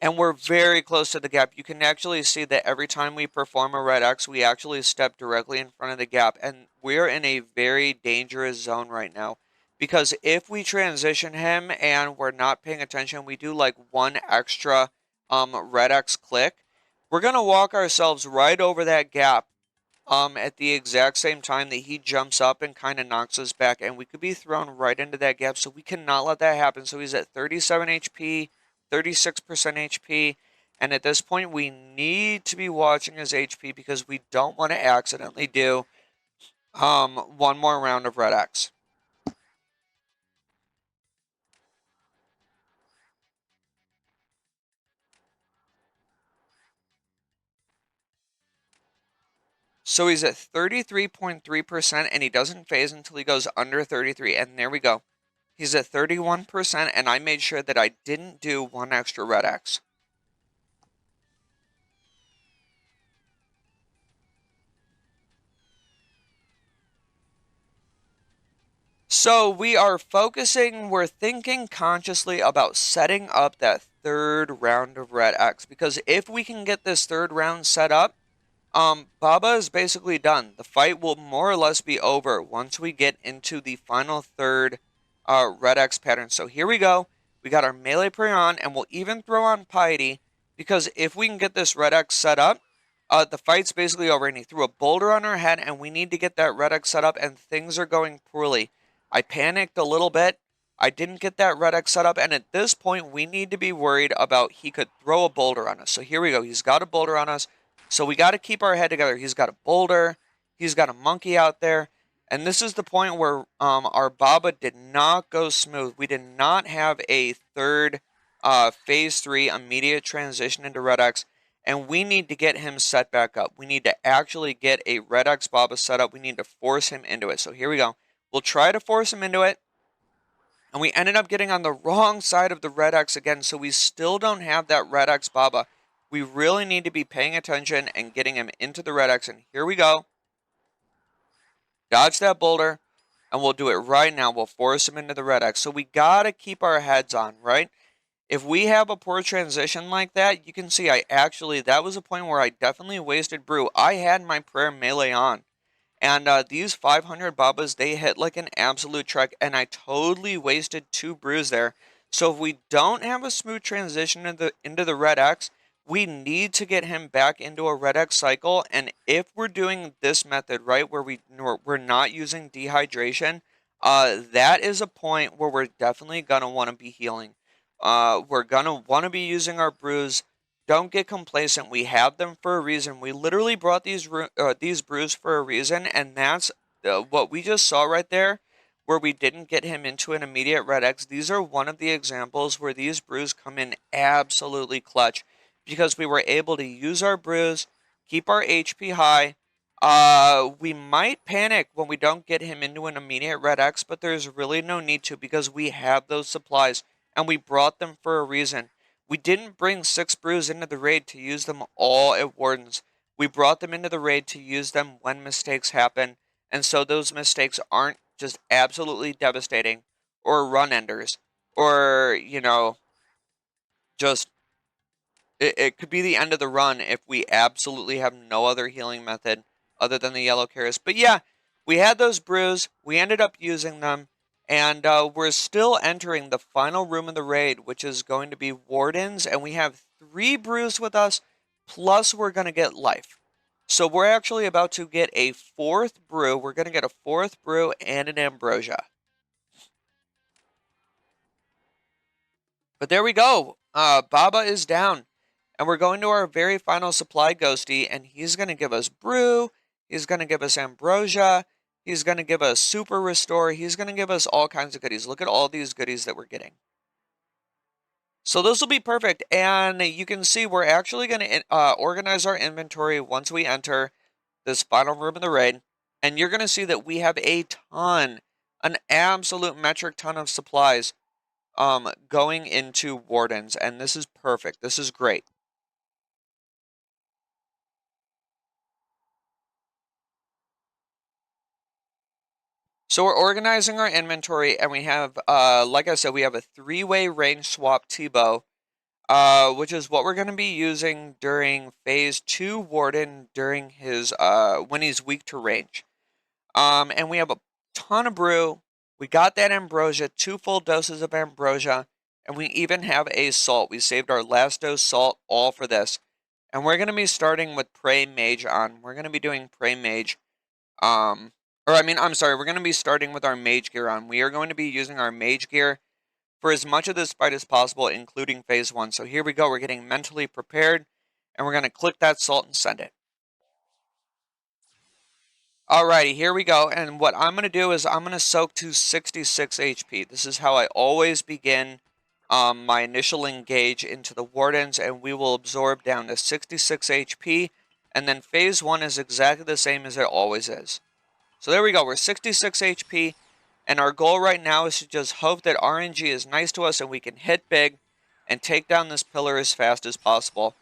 And we're very close to the gap. You can actually see that every time we perform a red X, we actually step directly in front of the gap. And we're in a very dangerous zone right now. Because if we transition him and we're not paying attention, we do like one extra red X click, we're going to walk ourselves right over that gap at the exact same time that he jumps up and kind of knocks us back, and we could be thrown right into that gap, so we cannot let that happen. So he's at 37 HP, 36% HP, and at this point we need to be watching his HP because we don't want to accidentally do one more round of Red X. So he's at 33.3%, and he doesn't phase until he goes under 33, and there we go. He's at 31%, and I made sure that I didn't do one extra Red X. So we are focusing, we're thinking consciously about setting up that third round of Red X, because if we can get this third round set up, Baba is basically done. The fight will more or less be over once we get into the final third Red X pattern. So here we go. We got our melee prey on, and we'll even throw on Piety, because if we can get this Red X set up, the fight's basically over, and he threw a boulder on our head, and we need to get that Red X set up, and things are going poorly. I panicked a little bit. I didn't get that Red X set up, and at this point, we need to be worried about he could throw a boulder on us. So here we go. He's got a boulder on us. So we got to keep our head together. He's got a boulder. He's got a monkey out there. And this is the point where our Baba did not go smooth. We did not have a third phase 3 immediate transition into Red X. And we need to get him set back up. We need to actually get a Red X Baba set up. We need to force him into it. So here we go. We'll try to force him into it. And we ended up getting on the wrong side of the Red X again. So we still don't have that Red X Baba. We really need to be paying attention and getting him into the Red X. And here we go. Dodge that boulder. And we'll do it right now. We'll force him into the Red X. So we got to keep our heads on, right? If we have a poor transition like that, you can see that was a point where I definitely wasted brew. I had my prayer melee on. And these 500 Babas, they hit like an absolute trek, and I totally wasted 2 brews there. So if we don't have a smooth transition into the Red X, we need to get him back into a Red X cycle. And if we're doing this method, right, where we're not using dehydration, that is a point where we're definitely going to want to be healing. We're going to want to be using our brews. Don't get complacent. We have them for a reason. We literally brought these brews for a reason, and that's what we just saw right there, where we didn't get him into an immediate Red X. These are one of the examples where these brews come in absolutely clutch, because we were able to use our brews, keep our HP high. We might panic when we don't get him into an immediate Red X, but there's really no need to, because we have those supplies, and we brought them for a reason. We didn't bring 6 brews into the raid to use them all at Wardens. We brought them into the raid to use them when mistakes happen, and so those mistakes aren't just absolutely devastating, or run enders, or, just, it could be the end of the run if we absolutely have no other healing method other than the Yellow Keris. But yeah, we had those brews, we ended up using them, and we're still entering the final room of the raid, which is going to be Wardens, and we have 3 brews with us, plus we're going to get life. So we're actually about to get a 4th brew. We're going to get a 4th brew and an ambrosia. But there we go. Baba is down. And we're going to our very final supply ghosty, and he's going to give us brew. He's going to give us ambrosia. He's going to give us super restore. He's going to give us all kinds of goodies. Look at all these goodies that we're getting. So this will be perfect. And you can see we're actually going to organize our inventory once we enter this final room of the raid. And you're going to see that we have a ton, an absolute metric ton of supplies going into Wardens. And this is perfect. This is great. So we're organizing our inventory, and we have, like I said, we have a 3-way range swap T-bow, which is what we're going to be using during phase 2 Warden during his, when he's weak to range. And we have a ton of brew. We got that ambrosia, 2 full doses of ambrosia, and we even have a salt. We saved our last dose salt all for this. And we're going to be starting with Prey Mage on. We're going to be doing Prey Mage. I'm sorry, we're going to be starting with our mage gear on. We are going to be using our mage gear for as much of this fight as possible, including phase 1. So here we go. We're getting mentally prepared, and we're going to click that salt and send it. Alrighty, here we go. And what I'm going to do is I'm going to soak to 66 HP. This is how I always begin my initial engage into the Wardens, and we will absorb down to 66 HP. And then phase 1 is exactly the same as it always is. So there we go, we're 66 HP, And our goal right now is to just hope that RNG is nice to us and we can hit big and take down this pillar as fast as possible.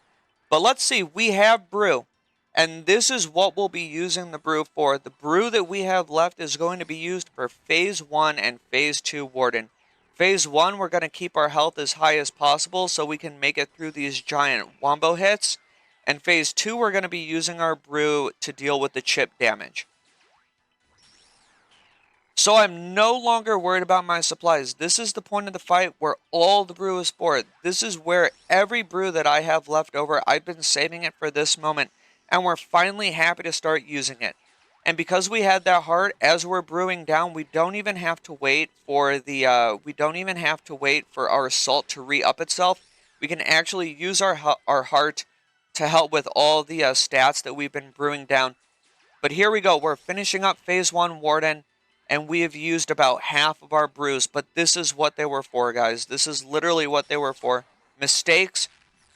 But let's see, we have brew. And this is what we'll be using the brew for. The brew that we have left is going to be used for Phase 1 and Phase 2 Warden. Phase 1, we're going to keep our health as high as possible so we can make it through these giant wombo hits. And Phase 2, we're going to be using our brew to deal with the chip damage. So I'm no longer worried about my supplies. This is the point of the fight where all the brew is for. This is where every brew that I have left over, I've been saving it for this moment. And we're finally happy to start using it. And because we had that heart, as we're brewing down, we don't even have to wait for our salt to re-up itself. We can actually use our heart to help with all the stats that we've been brewing down. But here we go. We're finishing up Phase 1 Warden, and we have used about half of our brews. But this is what they were for, guys. This is literally what they were for. Mistakes,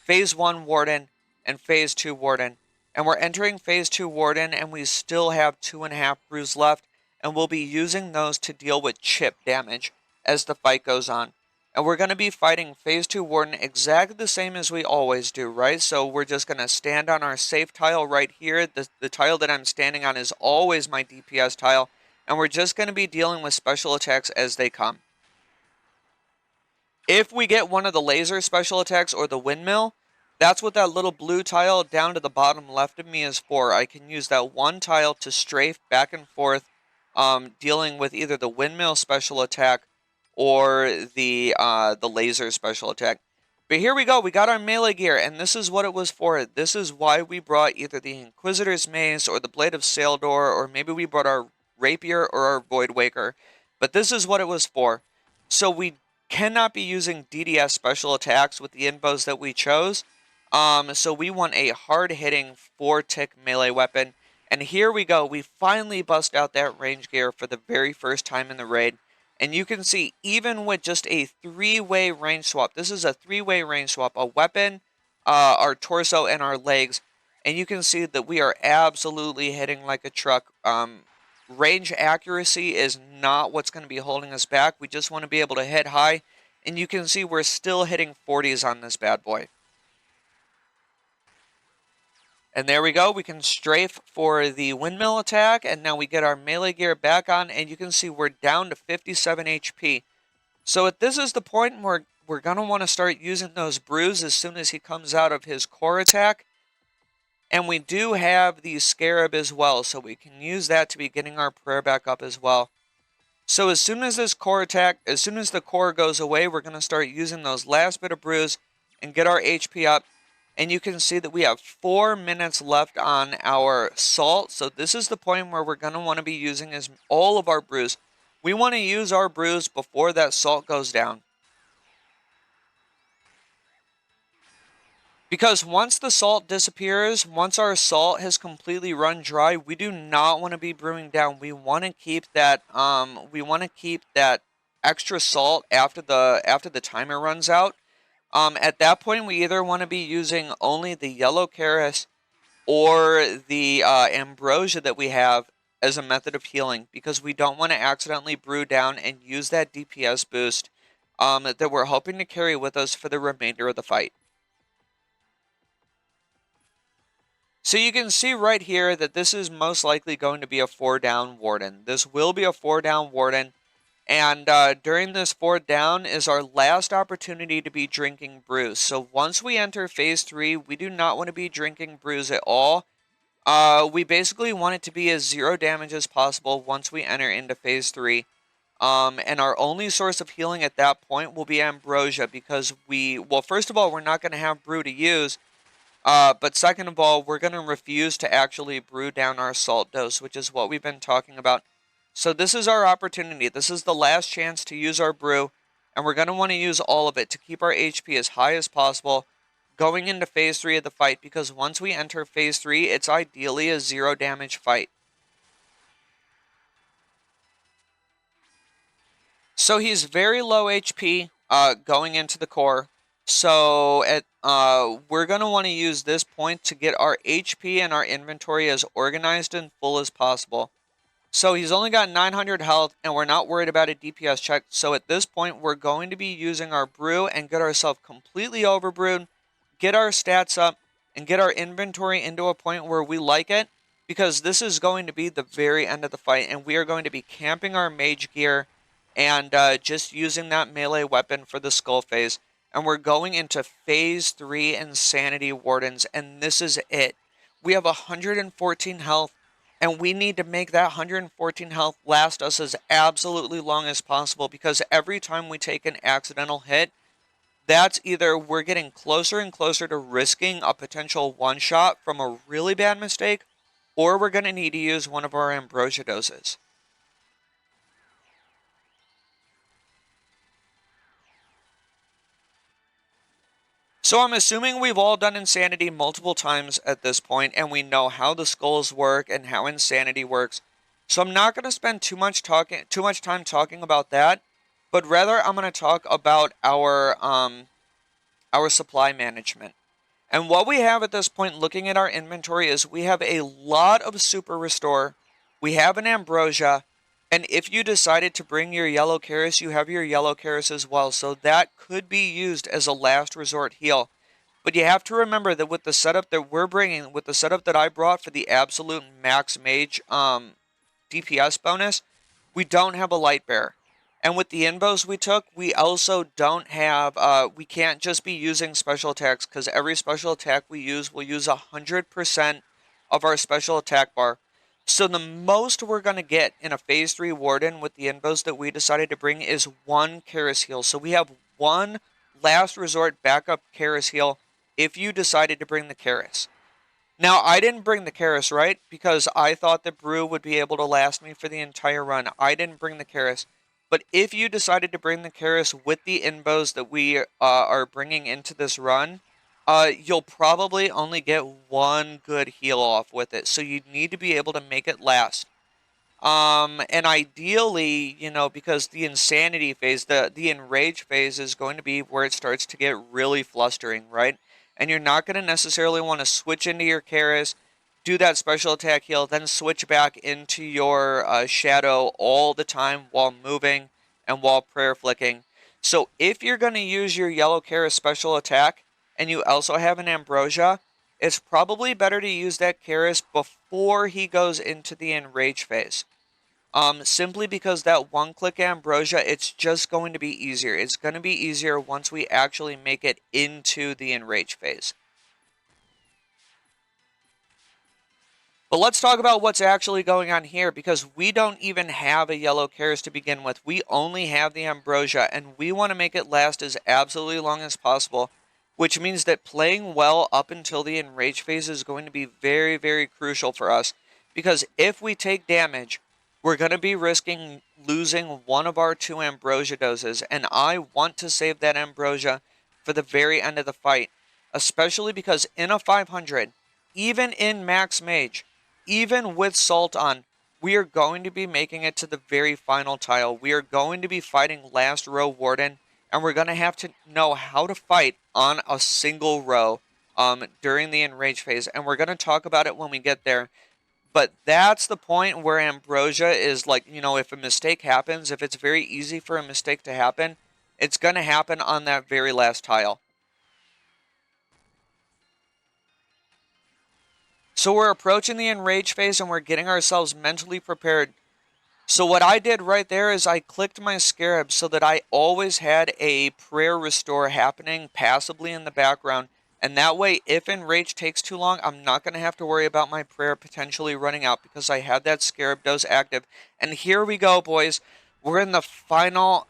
Phase 1 Warden, and Phase 2 Warden. And we're entering Phase 2 Warden, and we still have 2.5 brews left. And we'll be using those to deal with chip damage as the fight goes on. And we're going to be fighting Phase 2 Warden exactly the same as we always do, right? So we're just going to stand on our safe tile right here. The tile that I'm standing on is always my DPS tile. And we're just going to be dealing with special attacks as they come. If we get one of the laser special attacks or the windmill, that's what that little blue tile down to the bottom left of me is for. I can use that one tile to strafe back and forth, dealing with either the windmill special attack or the laser special attack. But here we go. We got our melee gear, and this is what it was for. This is why we brought either the Inquisitor's Mace or the Blade of Saildor, or maybe we brought our Rapier or our Void Waker. But this is what it was for. So we cannot be using DDS special attacks with the invos that we chose. So we want a hard-hitting 4-tick melee weapon. And here we go. We finally bust out that range gear for the very first time in the raid. And you can see, even with just a 3-way range swap, this is a 3-way range swap, a weapon, our torso, and our legs. And you can see that we are absolutely hitting like a truck. Range accuracy is not what's going to be holding us back. We just want to be able to hit high. And you can see we're still hitting 40s on this bad boy. And there we go. We can strafe for the windmill attack. And now we get our melee gear back on. And you can see we're down to 57 HP. So if this is the point where we're going to want to start using those brews as soon as he comes out of his core attack. And we do have the Scarab as well. So we can use that to be getting our prayer back up as well. So as soon as this core attack, as soon as the core goes away, we're going to start using those last bit of brews and get our HP up. And you can see that we have 4 minutes left on our salt. So this is the point where we're going to want to be using all of our brews. We want to use our brews before that salt goes down. Because once the salt disappears, once our salt has completely run dry, we do not want to be brewing down. We want to keep that extra salt after the timer runs out. At that point, we either want to be using only the Yellow Keris or the Ambrosia that we have as a method of healing, because we don't want to accidentally brew down and use that DPS boost that we're hoping to carry with us for the remainder of the fight. So you can see right here that this is most likely going to be a 4-down Warden. This will be a 4-down Warden. And during this 4th down is our last opportunity to be drinking brews. So once we enter Phase 3, we do not want to be drinking brews at all. We basically want it to be as 0 damage as possible once we enter into Phase 3. And our only source of healing at that point will be Ambrosia, because well, first of all, we're not going to have brew to use. But second of all, we're going to refuse to actually brew down our salt dose, which is what we've been talking about. So this is our opportunity. This is the last chance to use our brew, and we're going to want to use all of it to keep our HP as high as possible going into Phase 3 of the fight, because once we enter Phase 3, it's ideally a 0 damage fight. So he's very low HP going into the core. So we're going to want to use this point to get our HP and our inventory as organized and full as possible. So he's only got 900 health, and we're not worried about a DPS check. So at this point, we're going to be using our brew and get ourselves completely overbrewed, get our stats up, and get our inventory into a point where we like it, because this is going to be the very end of the fight, and we are going to be camping our mage gear and just using that melee weapon for the skull phase. And we're going into phase 3 insanity wardens, and this is it. We have 114 health, and we need to make that 114 health last us as absolutely long as possible, because every time we take an accidental hit, that's either we're getting closer and closer to risking a potential one-shot from a really bad mistake, or we're going to need to use one of our ambrosia doses. So I'm assuming we've all done Insanity multiple times at this point, and we know how the skulls work and how Insanity works. So I'm not going to spend too much time talking about that, but rather I'm going to talk about our supply management. And what we have at this point, looking at our inventory, is we have a lot of Super Restore, we have an Ambrosia, and if you decided to bring your Yellow Keris, you have your Yellow Keris as well, so that could be used as a last resort heal. But you have to remember that with the setup that we're bringing, with the setup that I brought for the absolute max mage DPS bonus, we don't have a light bearer. And with the invos we took, we also don't have, we can't just be using special attacks, because every special attack we use will use 100% of our special attack bar. So the most we're going to get in a phase 3 Warden with the invos that we decided to bring is 1 Keris heal. So we have 1 last resort backup Keris heal if you decided to bring the Keris. Now, I didn't bring the Keris, right? Because I thought the brew would be able to last me for the entire run. I didn't bring the Keris. But if you decided to bring the Keris with the invos that we are bringing into this run, you'll probably only get 1 good heal off with it. So you need to be able to make it last. And ideally, you know, because the insanity phase, the enrage phase is going to be where it starts to get really flustering, right? And you're not going to necessarily want to switch into your Keris, do that special attack heal, then switch back into your shadow all the time while moving and while prayer flicking. So if you're going to use your yellow Keris special attack and you also have an ambrosia, it's probably better to use that Keris before he goes into the enrage phase. Simply because that one-click ambrosia, it's just going to be easier. It's going to be easier once we actually make it into the enrage phase. But let's talk about what's actually going on here, because we don't even have a yellow Keris to begin with. We only have the ambrosia, and we want to make it last as absolutely long as possible, which means that playing well up until the enrage phase is going to be very, very crucial for us. Because if we take damage, we're going to be risking losing one of our 2 ambrosia doses, and I want to save that ambrosia for the very end of the fight, especially because in a 500, even in max mage, even with salt on, we are going to be making it to the very final tile. We are going to be fighting last row Warden, and we're going to have to know how to fight on a single row during the enrage phase, and we're going to talk about it when we get there. But that's the point where ambrosia is like, you know, if a mistake happens, if it's very easy for a mistake to happen, it's going to happen on that very last tile. So we're approaching the enrage phase and we're getting ourselves mentally prepared. So what I did right there is I clicked my scarab so that I always had a prayer restore happening passively in the background. And that way, if enrage takes too long, I'm not going to have to worry about my prayer potentially running out because I had that scarab dose active. And here we go, boys. We're in the final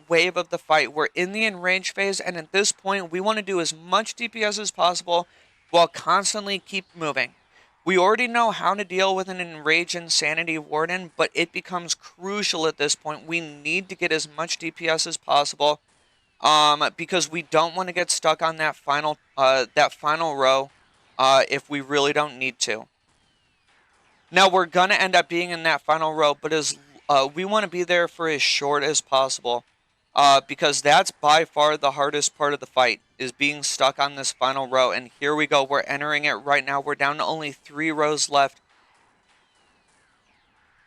wave of the fight. We're in the enrage phase, and at this point, we want to do as much DPS as possible while constantly keep moving. We already know how to deal with an enrage insanity warden, but it becomes crucial at this point. We need to get as much DPS as possible. Because we don't want to get stuck on that final row if we really don't need to. Now we're gonna end up being in that final row, but we want to be there for as short as possible, because that's by far the hardest part of the fight, is being stuck on this final row. And here we go, we're entering it right now. We're down to only 3 rows left.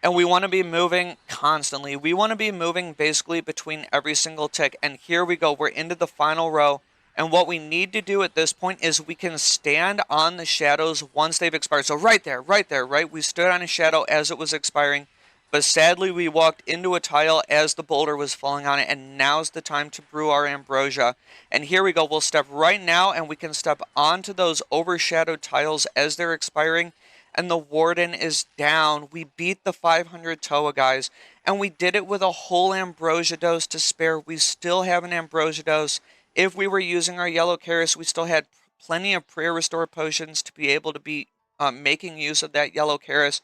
and we want to be moving constantly. We want to be moving basically between every single tick. And here we go. We're into the final row. And what we need to do at this point is we can stand on the shadows once they've expired. So right there, right? We stood on a shadow as it was expiring. But sadly, we walked into a tile as the boulder was falling on it. And now's the time to brew our ambrosia. And here we go. We'll step right now and we can step onto those overshadowed tiles as they're expiring. And the Warden is down. We beat the 500 TOA, guys. And we did it with a whole ambrosia dose to spare. We still have an ambrosia dose. If we were using our Yellow Keris, we still had plenty of prayer restore potions to be able to be making use of that Yellow Keris.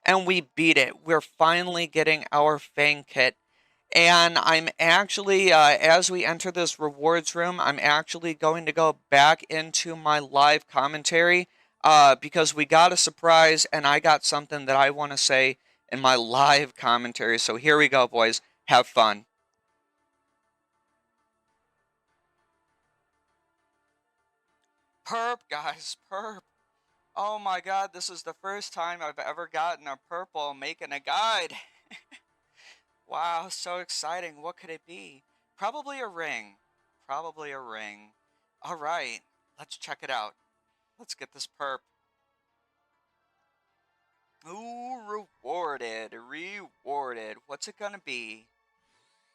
And we beat it. We're finally getting our Fang Kit. And I'm actually, as we enter this rewards room, I'm actually going to go back into my live commentary because we got a surprise and I got something that I want to say in my live commentary. So here we go, boys. Have fun. Perp, guys, perp. Oh my god, this is the first time I've ever gotten a purple making a guide. Wow, so exciting. What could it be? Probably a ring. Probably a ring. Alright, let's check it out. Let's get this perp. Ooh, rewarded. Rewarded. What's it gonna be?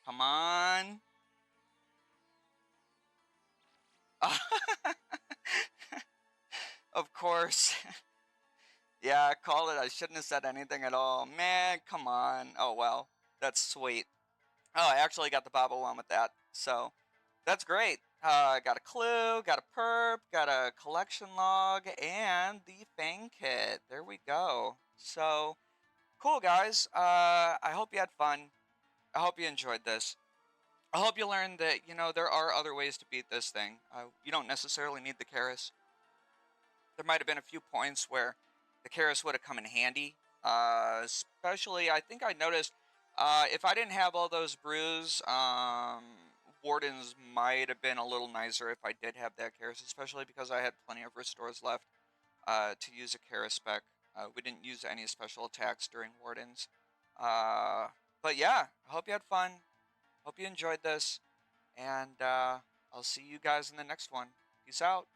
Come on. Of course. Yeah, I called it. I shouldn't have said anything at all. Man, come on. Oh, well. That's sweet. Oh, I actually got the Baba one with that. So, that's great. Got a clue, got a perp, got a collection log, and the Fang Kit. There we go. So, cool, guys. I hope you had fun. I hope you enjoyed this. I hope you learned that, you know, there are other ways to beat this thing. You don't necessarily need the Keris. There might have been a few points where the Keris would have come in handy. Especially, I think I noticed, if I didn't have all those brews, Wardens might have been a little nicer if I did have that Keris, especially because I had plenty of restores left to use a Keris spec. We didn't use any special attacks during Wardens. But yeah, I hope you had fun. Hope you enjoyed this. And I'll see you guys in the next one. Peace out.